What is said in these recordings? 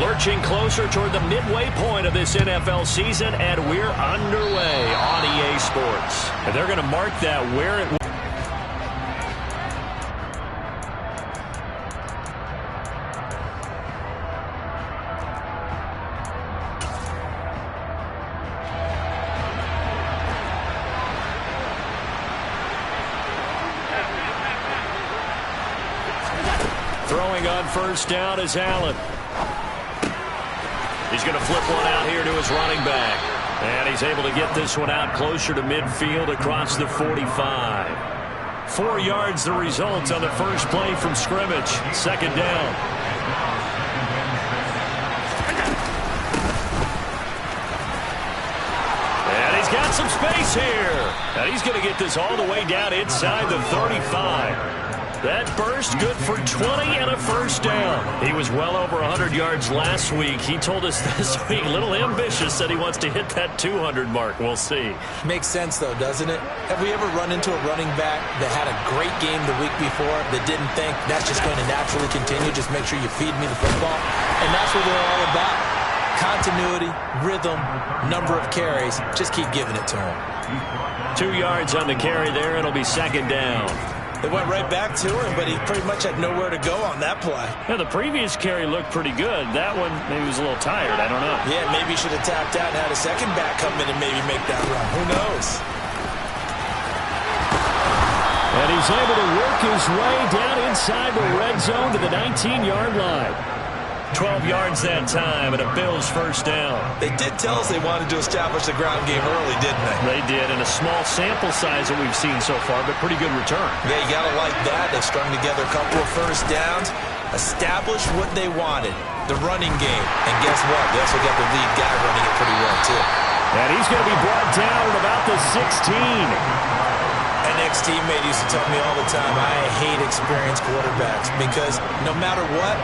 Lurching closer toward the midway point of this NFL season, and we're underway on EA Sports. And they're going to mark that where it was. Throwing on first down is Allen. He's going to flip one out here to his running back. And he's able to get this one out closer to midfield across the 45. 4 yards the result on the first play from scrimmage. Second down. And he's got some space here. And he's going to get this all the way down inside the 35. That burst good for 20 and a first down. He was well over 100 yards last week. He told us this week, a little ambitious, said he wants to hit that 200 mark. We'll see. Makes sense, though, doesn't it? Have we ever run into a running back that had a great game the week before that didn't think that's just going to naturally continue? Just make sure you feed me the football. And that's what we're all about. Continuity, rhythm, number of carries. Just keep giving it to him. 2 yards on the carry there. It'll be second down. They went right back to him, but he pretty much had nowhere to go on that play. Yeah, the previous carry looked pretty good. That one, maybe was a little tired. I don't know. Yeah, maybe he should have tapped out and had a second back come in and maybe make that run. Who knows? And he's able to work his way down inside the red zone to the 19-yard line. 12 yards that time, and a Bills first down. They did tell us they wanted to establish the ground game early, didn't they? They did, in a small sample size that we've seen so far, but pretty good return. Yeah, you got to like that. They strung together a couple of first downs, established what they wanted, the running game. And guess what? They also got the lead guy running it pretty well, too. And he's going to be brought down at about the 16. An ex-teammate used to tell me all the time, I hate experienced quarterbacks because no matter what,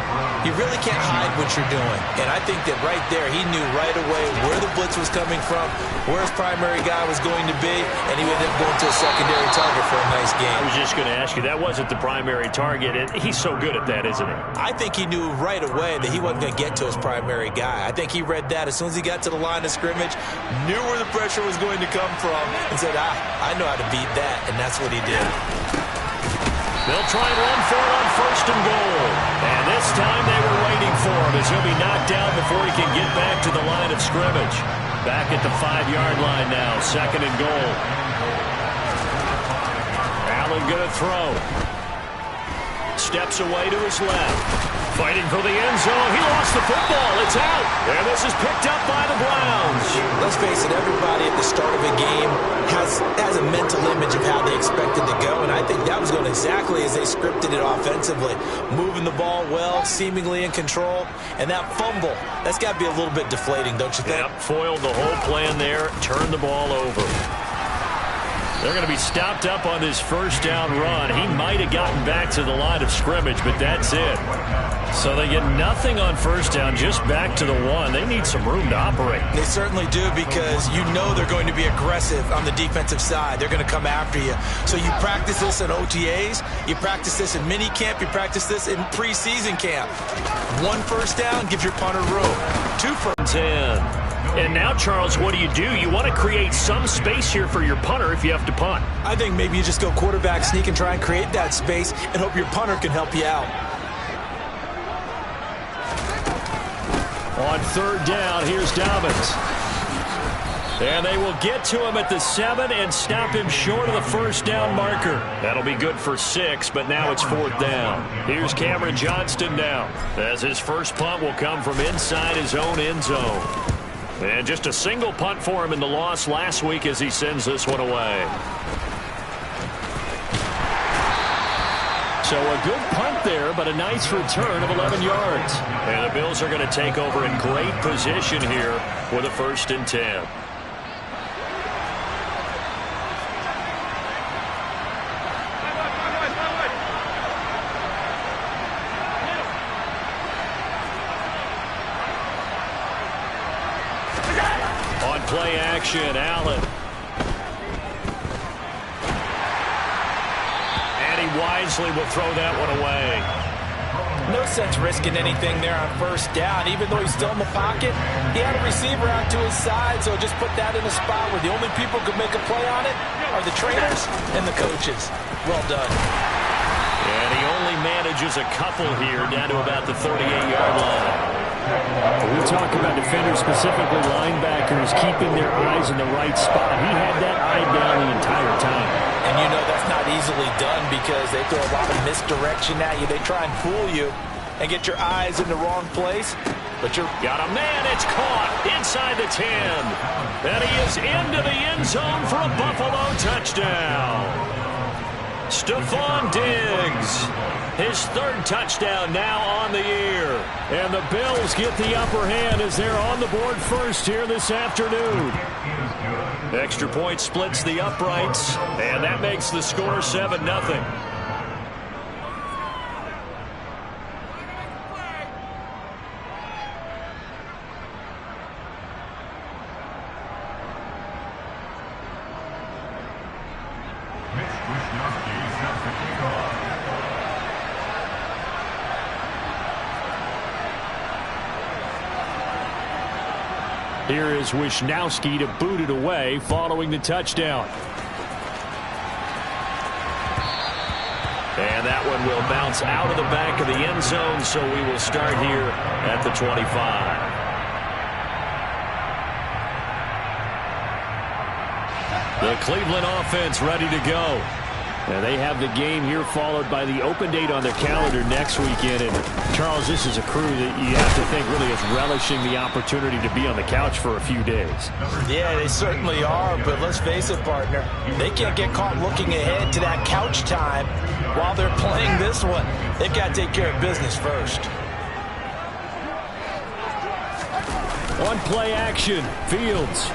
you really can't hide what you're doing. And I think that right there, he knew right away where the blitz was coming from, where his primary guy was going to be, and he ended up going to a secondary target for a nice game. I was just going to ask you, that wasn't the primary target, and he's so good at that, isn't he? I think he knew right away that he wasn't going to get to his primary guy. I think he read that as soon as he got to the line of scrimmage, knew where the pressure was going to come from, and said, I know how to beat that. And that's what he did. They'll try and run for it on first and goal. And this time they were waiting for him as he'll be knocked down before he can get back to the line of scrimmage. Back at the 5-yard line now, second and goal. Allen going to throw. Steps away to his left. Fighting for the end zone. He lost the football. It's out. And this is picked up by the Browns. Let's face it, everybody at the start of a game has a mental image of how they expect it to go, and I think that was going exactly as they scripted it offensively. Moving the ball well, seemingly in control, and that fumble, that's got to be a little bit deflating, don't you think? Yep, foiled the whole plan there, turned the ball over. They're going to be stopped up on this first down run. He might have gotten back to the line of scrimmage, but that's it. So they get nothing on first down, just back to the one. They need some room to operate. They certainly do, because you know they're going to be aggressive on the defensive side. They're going to come after you. So you practice this in OTAs, you practice this in mini camp, you practice this in preseason camp. 1 first down gives your punter room. 2 first 10. And now, Charles, what do? You want to create some space here for your punter if you have to punt. I think maybe you just go quarterback sneak and try and create that space and hope your punter can help you out. On third down, here's Dobbins. And they will get to him at the 7 and stop him short of the first down marker. That'll be good for 6, but now it's 4th down. Here's Cameron Johnston now, as his first punt will come from inside his own end zone. And just a single punt for him in the loss last week as he sends this one away. So a good punt there, but a nice return of 11 yards. And the Bills are going to take over in great position here with a 1st and 10. On play action, Allen. And he wisely will throw that one away. No sense risking anything there on first down. Even though he's still in the pocket, he had a receiver out to his side, so just put that in a spot where the only people who could make a play on it are the trainers and the coaches. Well done. And he only manages a couple here down to about the 38-yard line. We talk about defenders, specifically linebackers, keeping their eyes in the right spot. He had that eye down the entire time. And you know that's not easily done because they throw a lot of misdirection at you. They try and fool you and get your eyes in the wrong place. But you're got a man. It's caught inside the 10. And he is into the end zone for a Buffalo touchdown. Stephon Diggs, his third touchdown now on the year. And the Bills get the upper hand as they're on the board first here this afternoon. Extra point splits the uprights, and that makes the score 7-0. Here is Wisnowski to boot it away following the touchdown. And that one will bounce out of the back of the end zone, so we will start here at the 25. The Cleveland offense ready to go. And they have the game here followed by the open date on their calendar next weekend. And Charles, this is a crew that you have to think really is relishing the opportunity to be on the couch for a few days. Yeah, they certainly are, but let's face it, partner. They can't get caught looking ahead to that couch time while they're playing this one. They've got to take care of business first. On play action, Fields.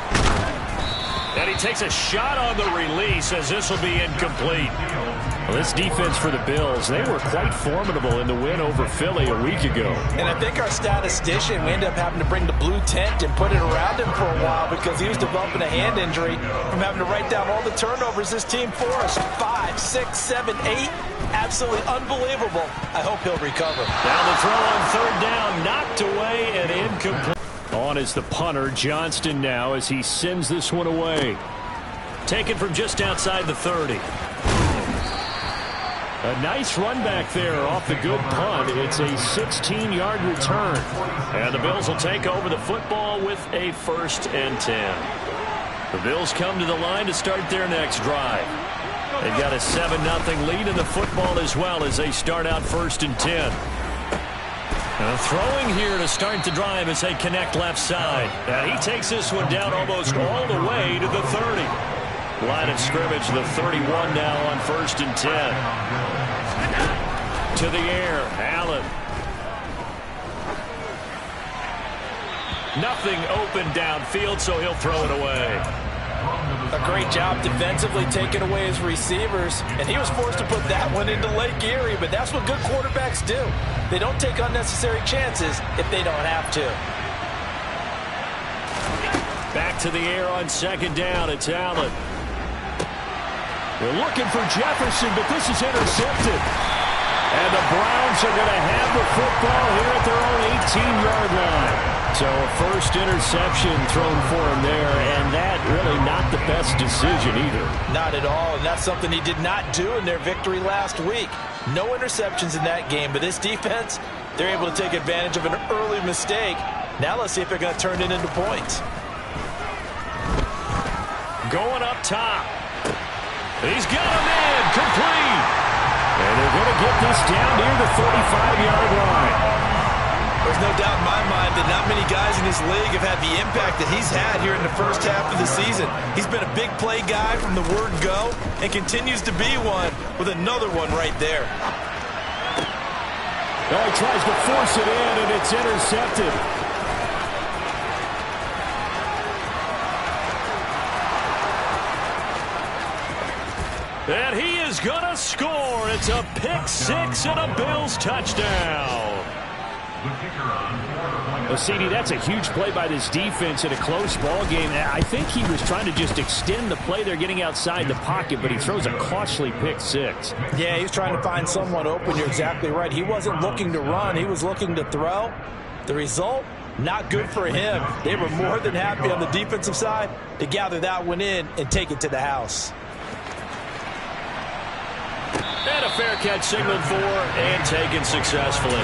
And he takes a shot on the release as this will be incomplete. Well, this defense for the Bills, they were quite formidable in the win over Philly a week ago. And I think our statistician, we ended up having to bring the blue tent and put it around him for a while because he was developing a hand injury from having to write down all the turnovers this team forced. 5, 6, 7, 8. Absolutely unbelievable. I hope he'll recover. Now the throw on third down, knocked away and incomplete. On is the punter, Johnston now, as he sends this one away. Taken from just outside the 30. A nice run back there off the good punt. It's a 16-yard return. And the Bills will take over the football with a 1st and 10. The Bills come to the line to start their next drive. They've got a 7-0 lead in the football as well as they start out 1st and 10. And throwing here to start the drive as they connect left side. And he takes this one down almost all the way to the 30. Line of scrimmage, the 31 now on 1st and 10. To the air, Allen. Nothing open downfield, so he'll throw it away. A great job defensively taking away his receivers, and he was forced to put that one into Lake Erie, but that's what good quarterbacks do. They don't take unnecessary chances if they don't have to. Back to the air on 2nd down, it's Allen. They're looking for Jefferson, but this is intercepted. And the Browns are going to have the football here at their own 18-yard line. So a first interception thrown for him there, and that really not the best decision either. Not at all, and that's something he did not do in their victory last week. No interceptions in that game, but this defense, they're able to take advantage of an early mistake. Now let's see if they're going to turn it into points. Going up top. He's got a man complete. And they're going to get this down near the 35-yard line. There's no doubt in my mind that not many guys in this league have had the impact that he's had here in the first half of the season. He's been a big play guy from the word go and continues to be one with another one right there. Oh, he tries to force it in, and it's intercepted. And he is going to score. It's a pick 6 and a Bills touchdown. Well, CD, that's a huge play by this defense in a close ball game. I think he was trying to just extend the play. They're getting outside the pocket, but he throws a costly pick six. Yeah, he's trying to find someone open. You're exactly right. He wasn't looking to run. He was looking to throw. The result, not good for him. They were more than happy on the defensive side to gather that one in and take it to the house. And a fair catch signaled for and taken successfully.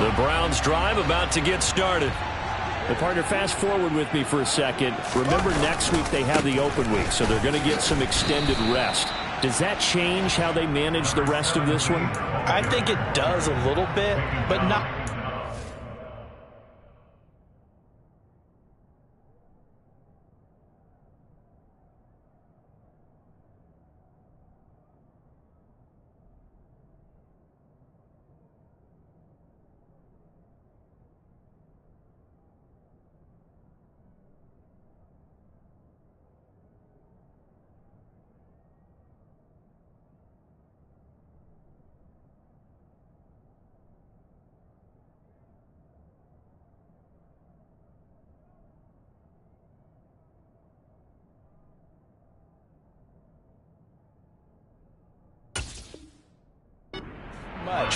The Browns drive about to get started. The partner, fast forward with me for a second. Remember, next week they have the open week, so they're going to get some extended rest. Does that change how they manage the rest of this one? I think it does a little bit, but not.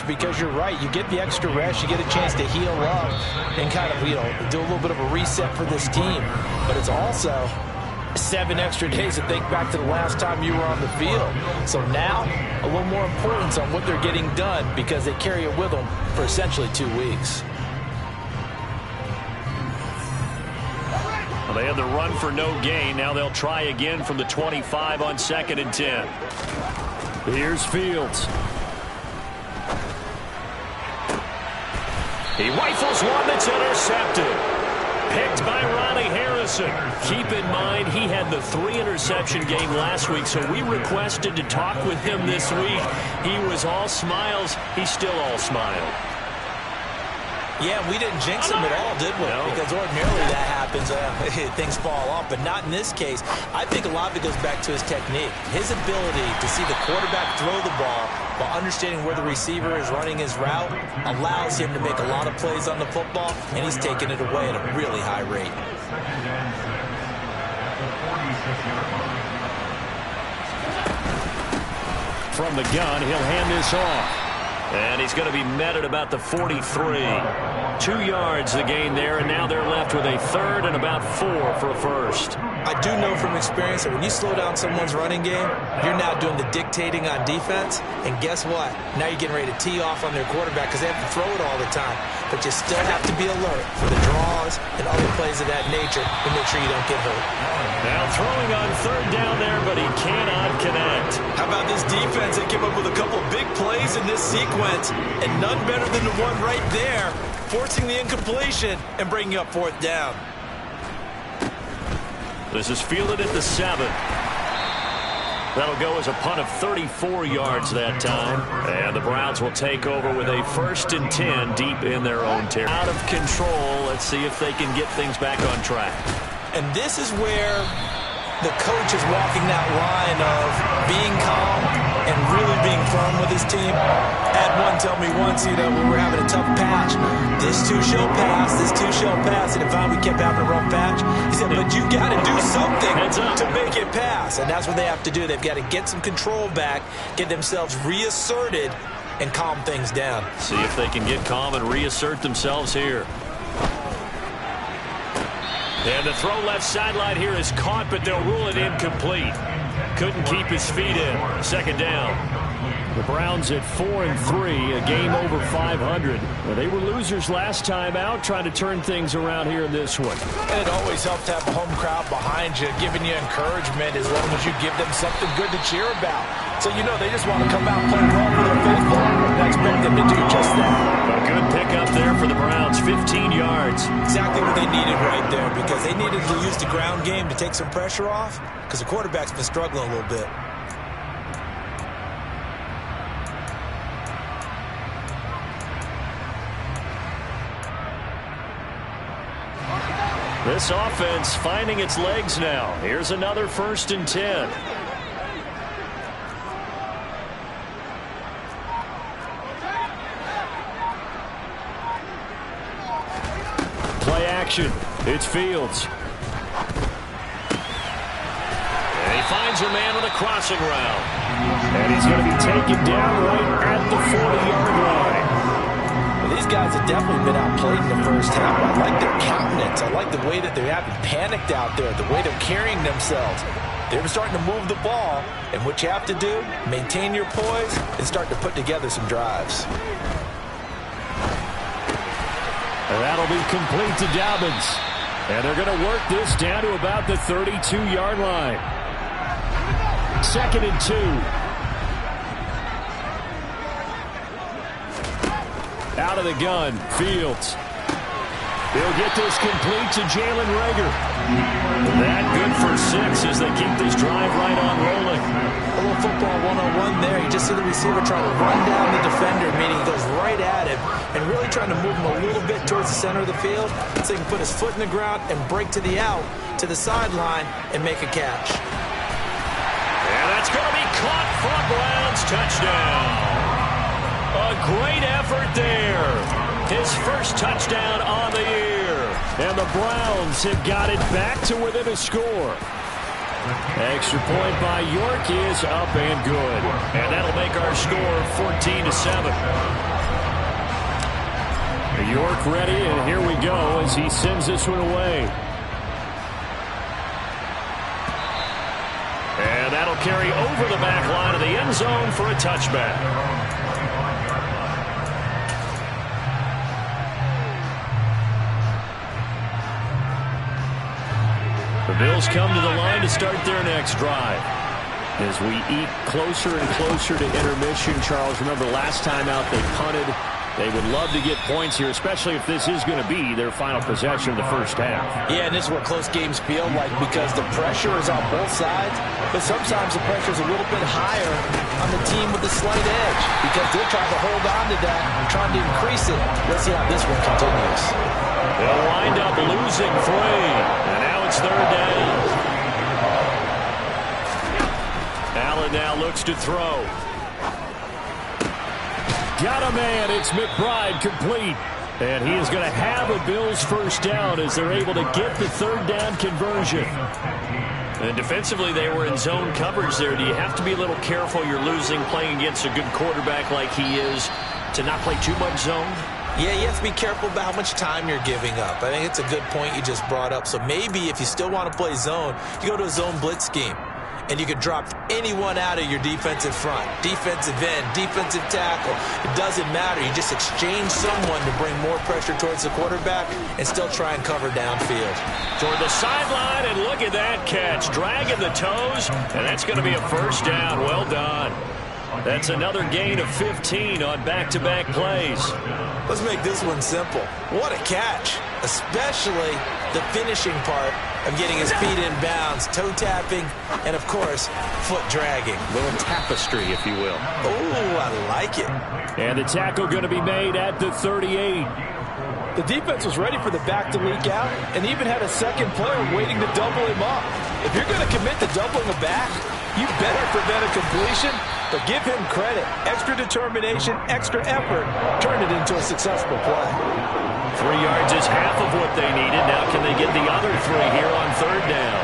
Because you're right, you get the extra rest, you get a chance to heal up and kind of, do a little bit of a reset for this team. But it's also 7 extra days to think back to the last time you were on the field. So now, a little more importance on what they're getting done because they carry it with them for essentially 2 weeks. Well, they had the run for no gain. Now they'll try again from the 25 on 2nd and 10. Here's Fields. He rifles one that's intercepted. Picked by Ronnie Harrison. Keep in mind, he had the 3-interception game last week, so we requested to talk with him this week. He was all smiles. He's still all smile. Yeah, we didn't jinx him at all, did we? No. Because ordinarily that happens, things fall off, but not in this case. I think a lot of it goes back to his technique. His ability to see the quarterback throw the ball while understanding where the receiver is running his route allows him to make a lot of plays on the football, and he's taking it away at a really high rate. From the gun, he'll hand this off. And he's going to be met at about the 43. 2 yards the gain there, and now they're left with a 3rd and about 4 for a first. I do know from experience that when you slow down someone's running game, you're now doing the dictating on defense. And guess what? Now you're getting ready to tee off on their quarterback because they have to throw it all the time. But you still have to be alert for the draws and other plays of that nature to make sure you don't get hurt. Now throwing on 3rd down there, but he cannot connect. How about this defense? They came up with a couple of big plays in this sequence, and none better than the one right there, forcing the incompletion and bringing up 4th down. This is fielded at the 7. That'll go as a punt of 34 yards that time. And the Browns will take over with a 1st and 10 deep in their own territory. Out of control. Let's see if they can get things back on track. And this is where the coach is walking that line of being calm and really being firm with his team. Had one tell me once, when we were having a tough patch, this too shall pass, this too shall pass. And if we kept having a rough patch, he said, but you got to do something to make it pass. And that's what they have to do. They've got to get some control back, get themselves reasserted, and calm things down. See if they can get calm and reassert themselves here. And the throw left sideline here is caught, but they'll rule it incomplete. Couldn't keep his feet in. 2nd down. The Browns at 4-3, a game over 500. Well, they were losers last time out, trying to turn things around here in this one. And it always helps to have a home crowd behind you, giving you encouragement as long as you give them something good to cheer about. So you know they just want to come out and play well for their faithful. And I expect them to do just that. A good pickup there for the Browns, 15 yards. Exactly what they needed right there, because they needed to use the ground game to take some pressure off, because the quarterback's been struggling a little bit. This offense finding its legs now. Here's another 1st and 10. Play action. It's Fields. And he finds a man with a crossing route. And he's going to be taken down right at the 40-yard line. Well, these guys have definitely been outplayed in the first half. I like their countenance. I like the way that they haven't panicked out there, the way they're carrying themselves. They're starting to move the ball, and what you have to do, maintain your poise and start to put together some drives. And that'll be complete to Dobbins. And they're going to work this down to about the 32-yard line. 2nd and 2. Out of the gun, Fields. He'll get this complete to Jalen Reagor. That good for 6 as they keep this drive right on rolling. A little football one-on-one there. You just see the receiver trying to run down the defender, meaning he goes right at him, and really trying to move him a little bit towards the center of the field so he can put his foot in the ground and break to the out, to the sideline, and make a catch. And that's going to be caught for a Browns touchdown. A great effort there. His first touchdown on the year. And the Browns have got it back to within a score. Extra point by York is up and good. And that'll make our score 14-7. York ready, and here we go as he sends this one away. And that'll carry over the back line of the end zone for a touchback. The Bills come to the line to start their next drive. As we eat closer and closer to intermission, Charles, remember last time out they punted. They would love to get points here, especially if this is going to be their final possession of the first half. Yeah, and this is what close games feel like, because the pressure is on both sides, but sometimes the pressure is a little bit higher on the team with the slight edge, because they're trying to hold on to that and trying to increase it. Let's see how this one continues. They'll wind up losing 3, and now it's 3rd down. Allen now looks to throw. Got a man. It's McBride complete. And he is going to have a Bills first down as they're able to get the 3rd down conversion. And defensively, they were in zone coverage there. Do you have to be a little careful? You're losing playing against a good quarterback like he is to not play too much zone? Yeah, you have to be careful about how much time you're giving up. I think it's a good point you just brought up. So maybe if you still want to play zone, you go to a zone blitz scheme. And you can drop anyone out of your defensive front. Defensive end, defensive tackle. It doesn't matter. You just exchange someone to bring more pressure towards the quarterback and still try and cover downfield. Toward the sideline, and look at that catch. Dragging the toes, and that's going to be a first down. Well done. That's another gain of 15 on back-to-back plays. Let's make this one simple. What a catch, especially the finishing part of getting his feet in bounds, toe tapping, and of course, foot dragging. A little tapestry, if you will. Oh, I like it. And the tackle going to be made at the 38. The defense was ready for the back to leak out and even had a second player waiting to double him up. If you're going to commit to doubling a back, you better prevent a completion, but give him credit. Extra determination, extra effort, turned it into a successful play. 3 yards is half of what they needed. Now can they get the other 3 here on 3rd down?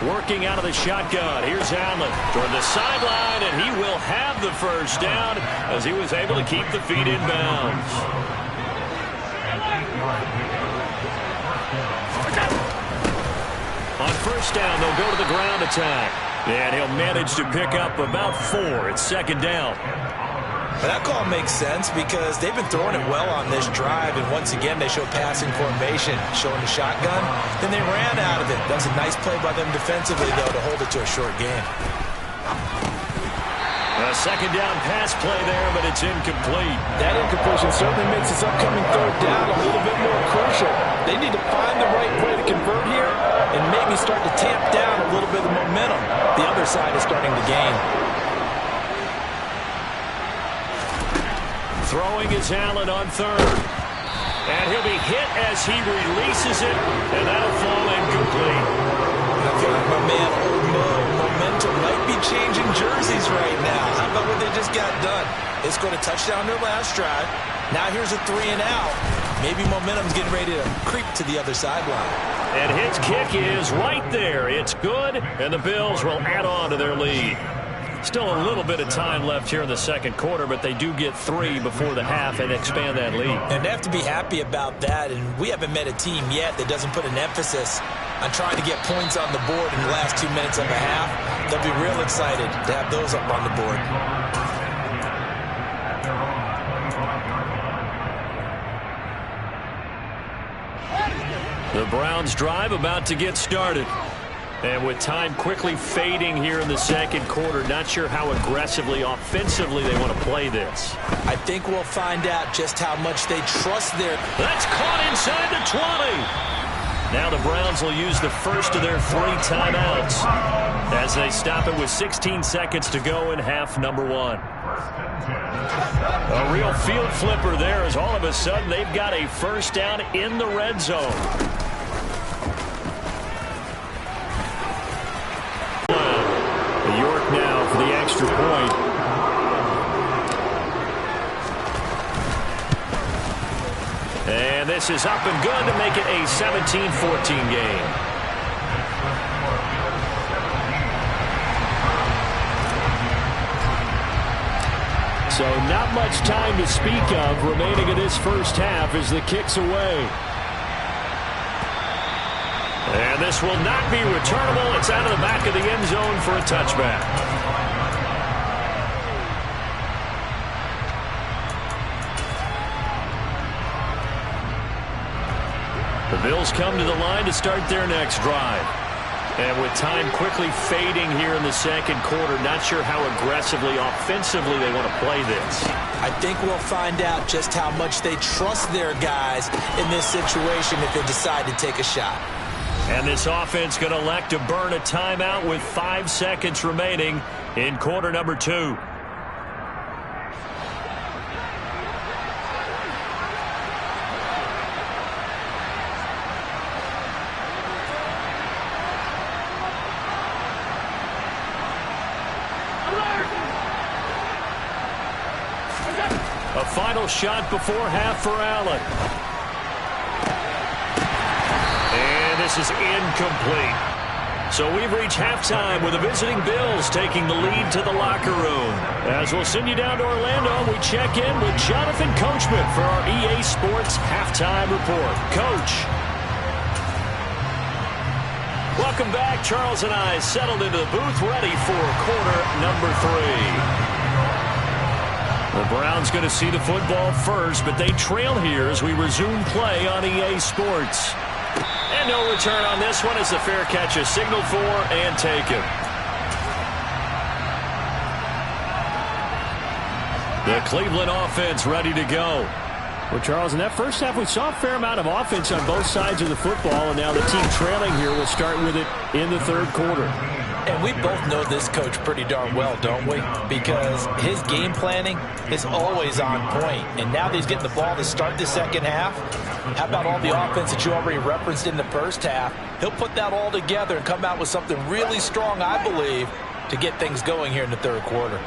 Working out of the shotgun. Here's Allen toward the sideline, and he will have the first down as he was able to keep the feet in bounds. On 1st down, they'll go to the ground attack. And he'll manage to pick up about 4. It's second down. That call makes sense because they've been throwing it well on this drive, and once again they show passing formation, showing the shotgun. Then they ran out of it. That was a nice play by them defensively, though, to hold it to a short game. A second down pass play there, but it's incomplete. That incompletion certainly makes this upcoming third down a little bit more crucial. They need to find the right way to convert here and maybe start to tamp down a little bit of momentum. The other side is starting to gain. Throwing is Allen on third. And he'll be hit as he releases it, and that'll fall incomplete. I feel like my man Old Mo momentum might be changing jerseys right now. How about what they just got done? They scored a touchdown their last drive. Now here's a 3 and out. Maybe momentum's getting ready to creep to the other sideline. And his kick is right there. It's good, and the Bills will add on to their lead. Still a little bit of time left here in the second quarter, but they do get 3 before the half and expand that lead. And they have to be happy about that, and we haven't met a team yet that doesn't put an emphasis on trying to get points on the board in the last 2 minutes of a half. They'll be real excited to have those up on the board. The Browns drive about to get started. And with time quickly fading here in the second quarter, not sure how aggressively, offensively they want to play this. I think we'll find out just how much they trust their... That's caught inside the 20. Now the Browns will use the first of their 3 timeouts as they stop it with 16 seconds to go in half number 1. A real field flipper there as all of a sudden they've got a first down in the red zone. York now for the extra point. And this is up and good to make it a 17-14 game. So not much time to speak of remaining in this first half as the kick's away. And this will not be returnable. It's out of the back of the end zone for a touchback. The Bills come to the line to start their next drive. And with time quickly fading here in the second quarter, not sure how aggressively, offensively they want to play this. I think we'll find out just how much they trust their guys in this situation if they decide to take a shot. And this offense going to elect to burn a timeout with 5 seconds remaining in quarter number 2. A final shot before half for Allen. This is incomplete. So we've reached halftime with the visiting Bills taking the lead to the locker room. As we'll send you down to Orlando, we check in with Jonathan Coachman for our EA Sports Halftime Report. Coach. Welcome back. Charles and I settled into the booth ready for quarter number 3. The Browns going to see the football first, but they trail here as we resume play on EA Sports. And no return on this one as the fair catch is signaled for and taken. The Cleveland offense ready to go. Well, Charles, in that first half, we saw a fair amount of offense on both sides of the football, and now the team trailing here will start with it in the third quarter. And we both know this coach pretty darn well, don't we? Because his game planning is always on point. And now that he's getting the ball to start the second half, how about all the offense that you already referenced in the first half? He'll put that all together and come out with something really strong, I believe, to get things going here in the third quarter.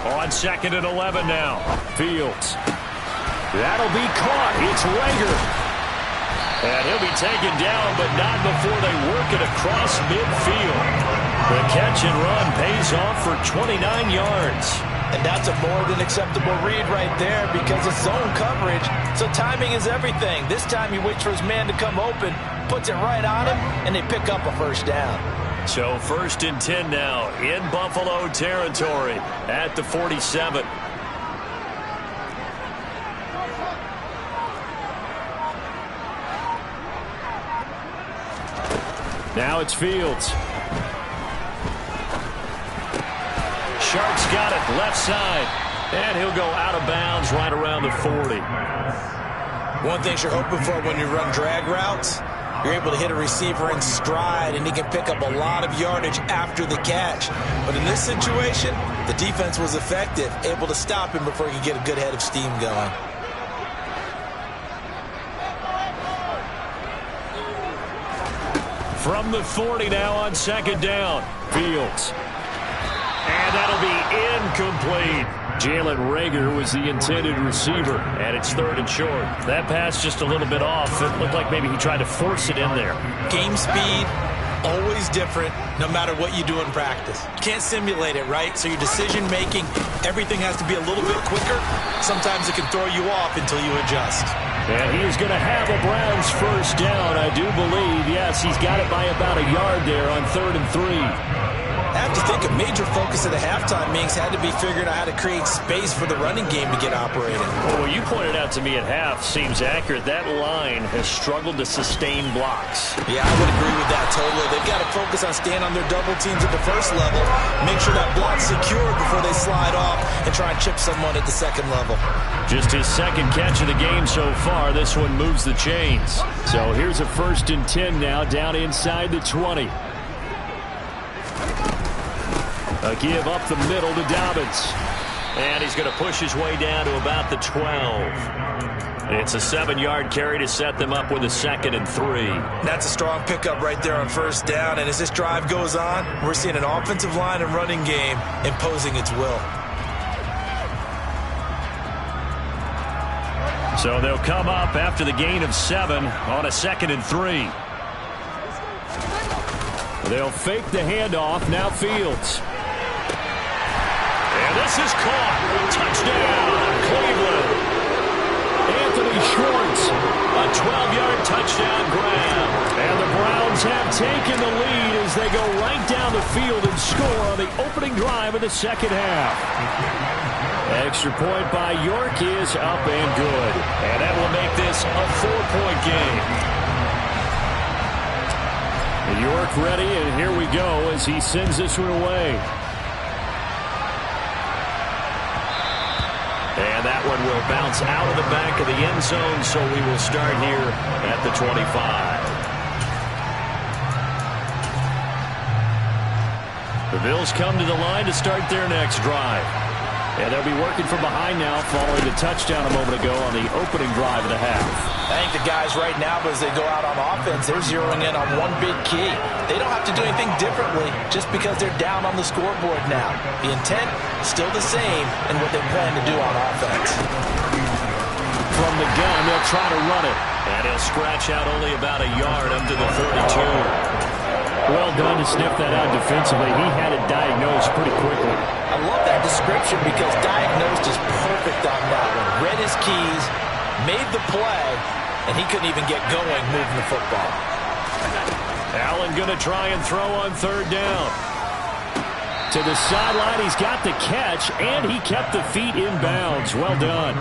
On second and 11 now. Fields. That'll be caught. It's Rager. And he'll be taken down, but not before they work it across midfield. The catch and run pays off for 29 yards. And that's a more than acceptable read right there because it's zone coverage, so timing is everything. This time he waits for his man to come open, puts it right on him, and they pick up a first down. So 1st and 10 now in Buffalo territory at the 47. Now it's Fields. Sharks got it left side, and he'll go out of bounds right around the 40. One thing you're hoping for when you run drag routes, you're able to hit a receiver in stride, and he can pick up a lot of yardage after the catch. But in this situation, the defense was effective, able to stop him before he could get a good head of steam going. From the 40 now on 2nd down. Fields. And that'll be incomplete. Jalen Reagor was the intended receiver. And it's 3rd and short. That pass just a little bit off. It looked like maybe he tried to force it in there. Game speed, always different, no matter what you do in practice. You can't simulate it, right? So your decision-making, everything has to be a little bit quicker. Sometimes it can throw you off until you adjust. And he is going to have a Browns first down, I do believe. Yes, he's got it by about a yard there on 3rd and 3. I have to think a major focus at the halftime meetings had to be figuring out how to create space for the running game to get operating. Well, what you pointed out to me at half seems accurate. That line has struggled to sustain blocks. Yeah, I would agree with that totally. They've got to focus on staying on their double teams at the first level, make sure that block's secured before they slide off and try and chip someone at the second level. Just his second catch of the game so far. This one moves the chains. So here's a 1st and 10 now down inside the 20. A give up the middle to Dobbins. And he's going to push his way down to about the 12. It's a 7-yard carry to set them up with a 2nd and 3. That's a strong pickup right there on 1st down. And as this drive goes on, we're seeing an offensive line and running game imposing its will. So they'll come up after the gain of 7 on a 2nd and 3. They'll fake the handoff. Now Fields. And this is caught. Touchdown, Cleveland. Anthony Schwartz. A 12-yard touchdown grab. And the Browns have taken the lead as they go right down the field and score on the opening drive of the second half. Extra point by York is up and good. And that will make this a 4-point game. York ready, and here we go as he sends this one away. And that one will bounce out of the back of the end zone, so we will start here at the 25. The Bills come to the line to start their next drive. And they'll be working from behind now following the touchdown a moment ago on the opening drive of the half. I think the guys right now, as they go out on offense, they're zeroing in on one big key. They don't have to do anything differently just because they're down on the scoreboard now. The intent is still the same in what they plan to do on offense. From the gun, they'll try to run it. And he'll scratch out only about a yard up to the 42. Well done to sniff that out defensively. He had it diagnosed pretty quickly. I love that description because diagnosed is perfect on that one. Read his keys, made the play, and he couldn't even get going moving the football. Allen going to try and throw on 3rd down. To the sideline, he's got the catch, and he kept the feet in bounds. Well done.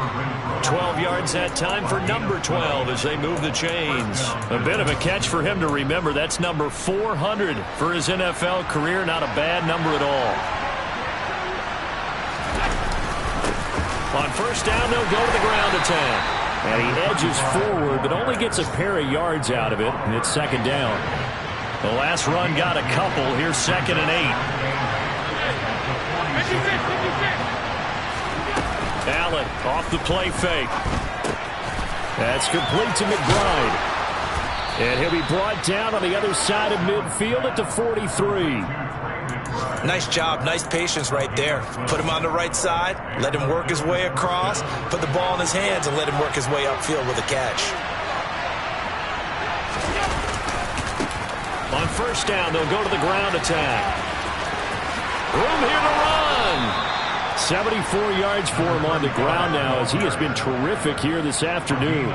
12 yards that time for number 12 as they move the chains. A bit of a catch for him to remember. That's number 400 for his NFL career. Not a bad number at all. On 1st down, they'll go to the ground attack. And he edges forward, but only gets a pair of yards out of it, and it's 2nd down. The last run got a couple. Here's 2nd and 8. Allen off the play fake. That's complete to McBride. And he'll be brought down on the other side of midfield at the 43. Nice job, nice patience right there. Put him on the right side, let him work his way across, put the ball in his hands, and let him work his way upfield with a catch. On 1st down, they'll go to the ground attack. Room here to run. 74 yards for him on the ground now, as he has been terrific here this afternoon.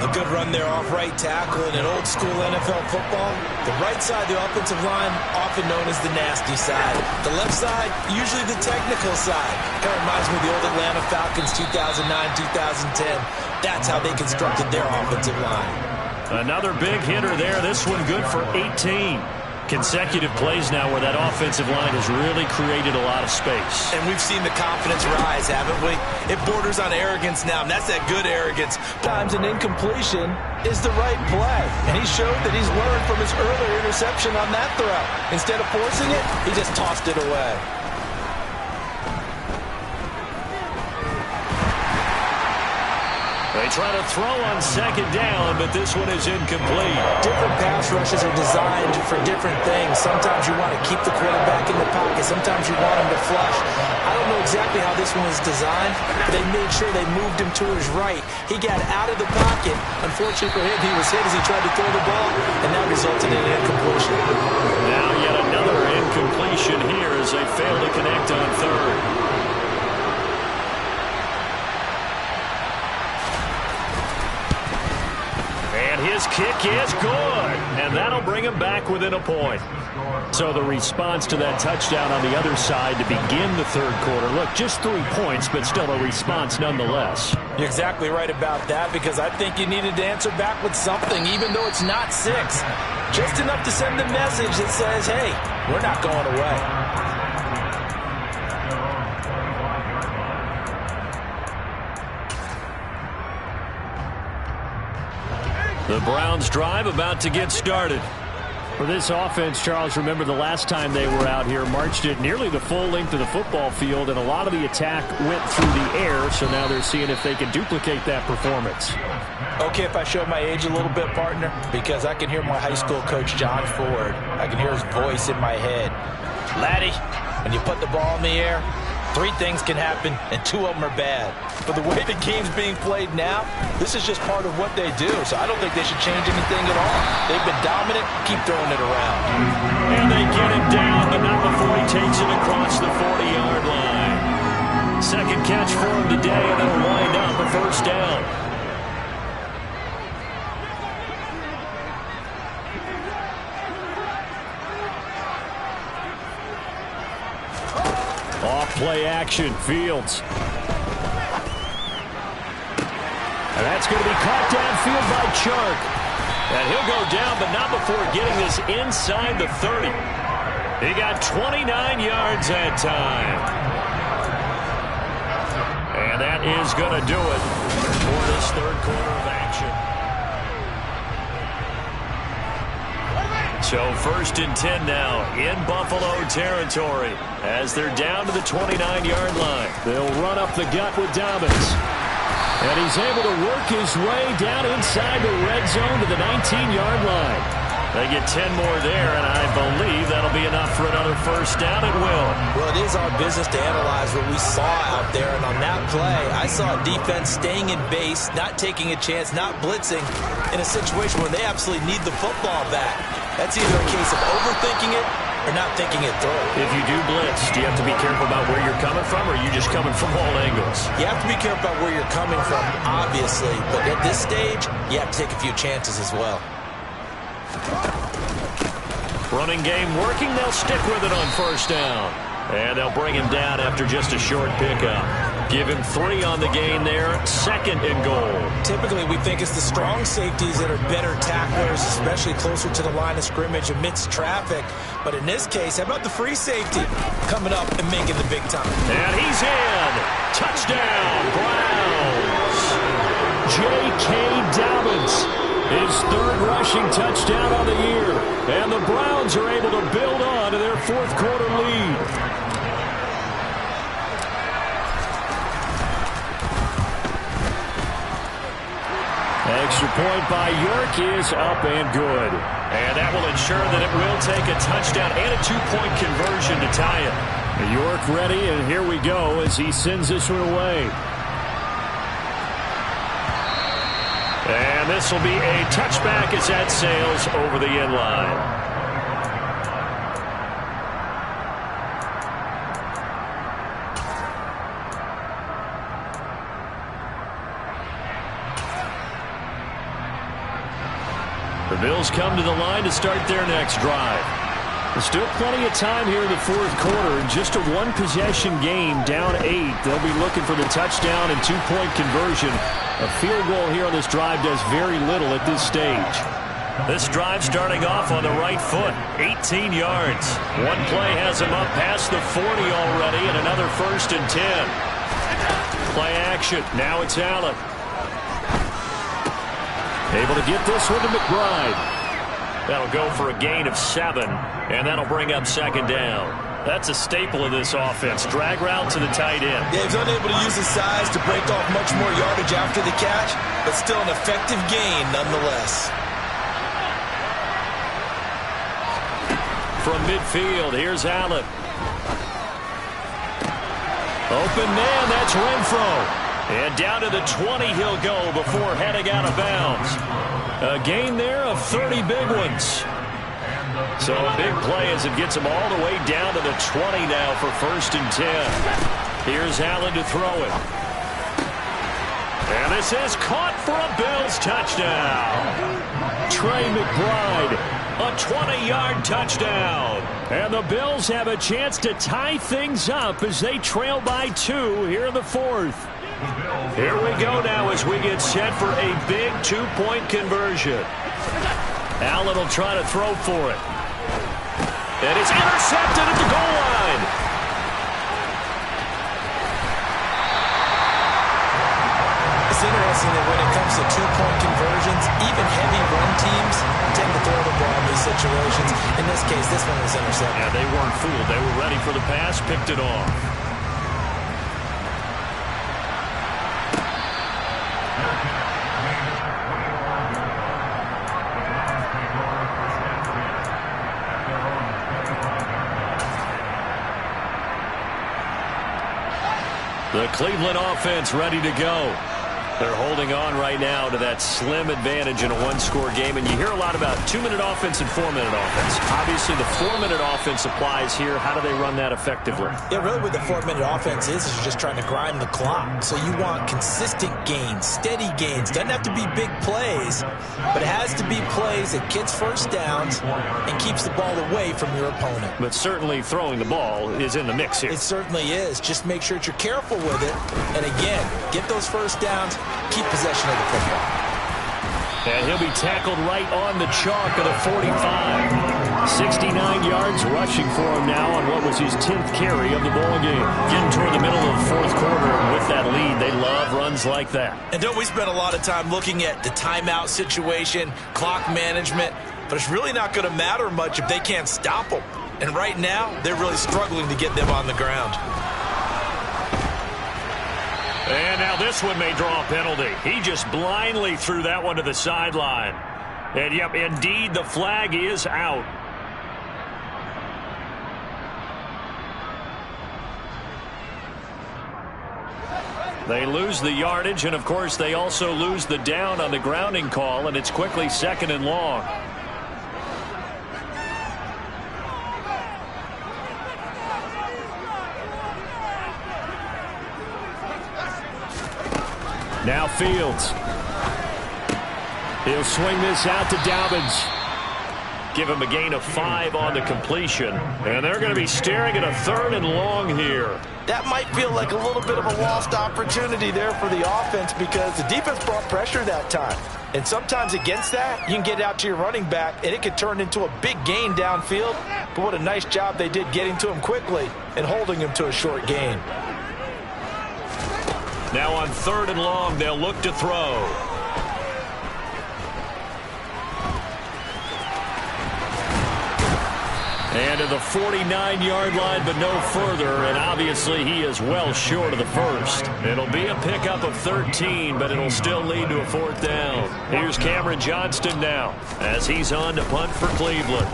A good run there off right tackle in an old school NFL football. The right side, the offensive line, often known as the nasty side. The left side, usually the technical side. Kind of reminds me of the old Atlanta Falcons 2009-2010. That's how they constructed their offensive line. Another big hitter there. This one good for 18. Consecutive plays now where that offensive line has really created a lot of space. And we've seen the confidence rise, haven't we? It borders on arrogance now, and that's that good arrogance. Times an incompletion is the right play. And he showed that he's learned from his earlier interception on that throw. Instead of forcing it, he just tossed it away. They try to throw on second down, but this one is incomplete. Different pass rushes are designed for different things. Sometimes you want to keep the quarterback in the pocket. Sometimes you want him to flush. I don't know exactly how this one was designed, but they made sure they moved him to his right. He got out of the pocket. Unfortunately for him, he was hit as he tried to throw the ball, and that resulted in an incompletion. Now yet another incompletion here as they fail to connect on third. His kick is good, and that'll bring him back within a point. So the response to that touchdown on the other side to begin the third quarter. Look, just 3 points, but still a response nonetheless. You're exactly right about that, because I think you needed to answer back with something, even though it's not 6. Just enough to send the message that says, hey, we're not going away. The Browns drive about to get started. For this offense, Charles, remember the last time they were out here, marched it nearly the full length of the football field, and a lot of the attack went through the air, so now they're seeing if they can duplicate that performance. Okay, if I show my age a little bit, partner, because I can hear my high school coach, John Ford. I can hear his voice in my head. Laddie, when you put the ball in the air, 3 things can happen, and 2 of them are bad. But the way the game's being played now, this is just part of what they do, so I don't think they should change anything at all. They've been dominant. Keep throwing it around. And they get him down, but not before he takes it across the 40-yard line. Second catch for him today, and it'll wind up a first down. Off-play action, Fields. And that's going to be caught downfield by Chark. And he'll go down, but not before getting this inside the 30. He got 29 yards that time. And that is going to do it for this third quarter of action. So 1st and 10 now in Buffalo territory as they're down to the 29-yard line. They'll run up the gut with Dobbins. And he's able to work his way down inside the red zone to the 19-yard line. They get 10 more there, and I believe that'll be enough for another first down. It will. Well, it is our business to analyze what we saw out there, and on that play, I saw a defense staying in base, not taking a chance, not blitzing, in a situation where they absolutely need the football back. That's either a case of overthinking it or not thinking it through. If you do blitz, do you have to be careful about where you're coming from, or are you just coming from all angles? You have to be careful about where you're coming from, obviously, but at this stage, you have to take a few chances as well. Running game working. They'll stick with it on first down. And they'll bring him down after just a short pickup. Give him 3 on the gain there. 2nd and goal. Typically, we think it's the strong safeties that are better tacklers, especially closer to the line of scrimmage amidst traffic. But in this case, how about the free safety coming up and making the big time? And he's in. Touchdown, Browns. J.K. Dobbins. His 3rd rushing touchdown on the year. And the Browns are able to build on to their 4th quarter lead. Extra point by York is up and good. And that will ensure that it will take a touchdown and a 2-point conversion to tie it. York ready, and here we go as he sends this one away. And this will be a touchback as that sails over the end line. The Bills come to the line to start their next drive. There's still plenty of time here in the fourth quarter. Just a one-possession game, down 8. They'll be looking for the touchdown and two-point conversion. A field goal here on this drive does very little at this stage. This drive starting off on the right foot, 18 yards. One play has him up past the 40 already, and another 1st and 10. Play action. Now it's Allen. Able to get this one to McBride. That'll go for a gain of 7, and that'll bring up 2nd down. That's a staple of this offense. Drag route to the tight end. Yeah, he's unable to use his size to break off much more yardage after the catch, but still an effective gain nonetheless. From midfield, here's Allen. Open man, that's Renfro. And down to the 20 he'll go before heading out of bounds. A gain there of 30 big ones. So a big play as it gets him all the way down to the 20 now for 1st and 10. Here's Allen to throw it. And this is caught for a Bills touchdown. Trey McBride, a 20-yard touchdown. And the Bills have a chance to tie things up as they trail by 2 here in the fourth. Here we go now as we get set for a big two-point conversion. Allen will try to throw for it. And it's intercepted at the goal line. It's interesting that when it comes to two-point conversions, even heavy run teams tend to throw the ball in these situations. In this case, this one was intercepted. Yeah, they weren't fooled. They were ready for the pass, picked it off. The Cleveland offense ready to go. They're holding on right now to that slim advantage in a one-score game. And you hear a lot about 2-minute offense and 4-minute offense. Obviously, the 4-minute offense applies here. How do they run that effectively? Yeah, really what the 4-minute offense is you're just trying to grind the clock. So you want consistent gains, steady gains. Doesn't have to be big plays, but it has to be plays that gets first downs and keeps the ball away from your opponent. But certainly throwing the ball is in the mix here. It certainly is. Just make sure that you're careful with it. And again, get those first downs. Keep possession of the football. And he'll be tackled right on the chalk of the 45. 69 yards rushing for him now on what was his 10th carry of the ball game. Getting toward the middle of the fourth quarter, and with that lead, they love runs like that. And don't we spend a lot of time looking at the timeout situation, clock management, but it's really not going to matter much if they can't stop them. And right now, they're really struggling to get them on the ground. And now this one may draw a penalty. He just blindly threw that one to the sideline. And, yep, indeed, the flag is out. They lose the yardage, and, of course, they also lose the down on the grounding call, and it's quickly 2nd and long. Now Fields. He'll swing this out to Dobbins. Give him a gain of 5 on the completion. And they're going to be staring at a 3rd and long here. That might feel like a little bit of a lost opportunity there for the offense because the defense brought pressure that time. And sometimes against that, you can get out to your running back, and it could turn into a big gain downfield. But what a nice job they did getting to him quickly and holding him to a short gain. Now on 3rd and long, they'll look to throw. And to the 49-yard line, but no further. And obviously, he is well short of the first. It'll be a pickup of 13, but it'll still lead to a 4th down. Here's Cameron Johnston now as he's on to punt for Cleveland.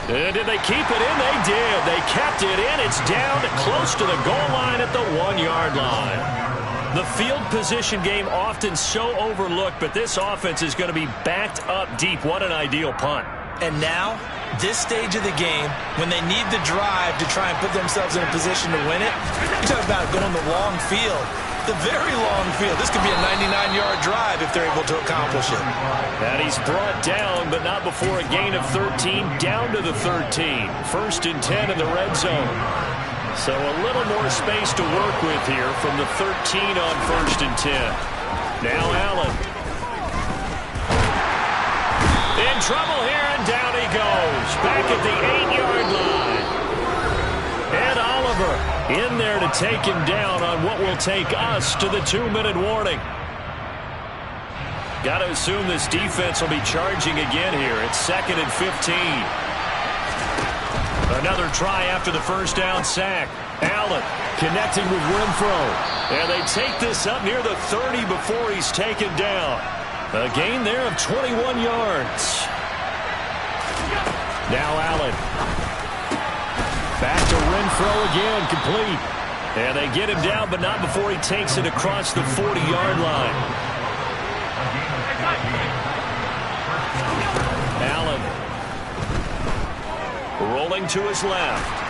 And did they keep it in? They did. They kept it in. It's down close to the goal line at the 1-yard line. The field position game often so overlooked, but this offense is going to be backed up deep. What an ideal punt. And now, this stage of the game, when they need the drive to try and put themselves in a position to win it, you talk about going the long field. the very long field. This could be a 99-yard drive if they're able to accomplish it. And he's brought down, but not before a gain of 13, down to the 13. 1st and 10 in the red zone. So a little more space to work with here from the 13 on 1st and 10. Now Allen. In trouble here, and down he goes. Back at the 8-yard line. Ed Oliver in there to take him down on what will take us to the 2-minute warning. Got to assume this defense will be charging again here. It's 2nd and 15. Another try after the first down sack. Allen connecting with Renfro. And they take this up near the 30 before he's taken down. A gain there of 21 yards. Now Allen. Back to Renfro again, complete. And they get him down, but not before he takes it across the 40-yard line. Allen. Rolling to his left.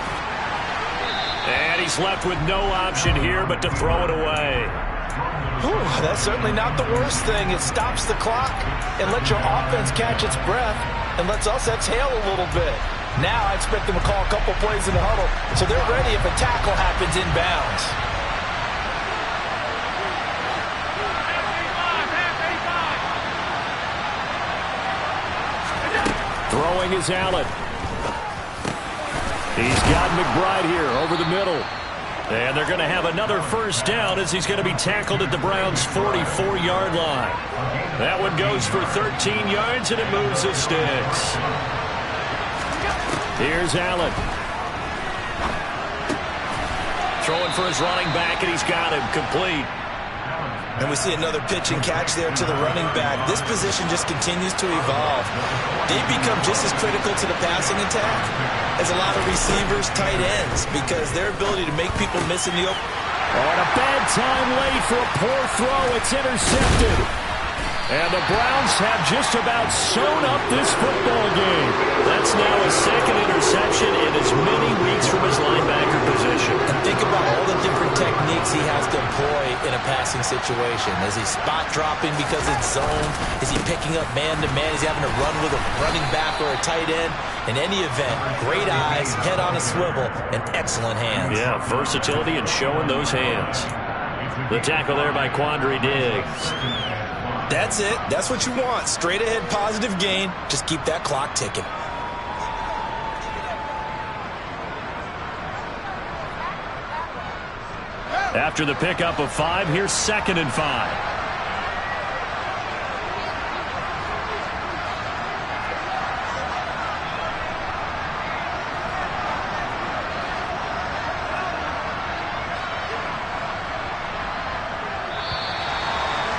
And he's left with no option here but to throw it away. Whew, that's certainly not the worst thing. It stops the clock and lets your offense catch its breath and lets us exhale a little bit. Now I expect them to call a couple plays in the huddle so they're ready if a tackle happens inbounds. Throwing is Allen. He's got McBride here over the middle. And they're going to have another first down as he's going to be tackled at the Browns' 44-yard line. That one goes for 13 yards, and it moves the sticks. Here's Allen. Throwing for his running back, and he's got him complete. And we see another pitch and catch there to the running back. This position just continues to evolve. They become just as critical to the passing attack as a lot of receivers, tight ends, because their ability to make people miss in the open. Oh, and a bad time late for a poor throw. It's intercepted. And the Browns have just about sewn up this football game. That's now a 2nd interception in as many weeks from his linebacker position. And think about all the different techniques he has to employ in a passing situation. Is he spot dropping because it's zone? Is he picking up man-to-man? Is he having to run with a running back or a tight end? In any event, great eyes, head on a swivel, and excellent hands. Yeah, versatility and showing those hands. The tackle there by Quandre Diggs. That's it. That's what you want. Straight ahead positive gain. Just keep that clock ticking. After the pickup of 5, here's 2nd and 5.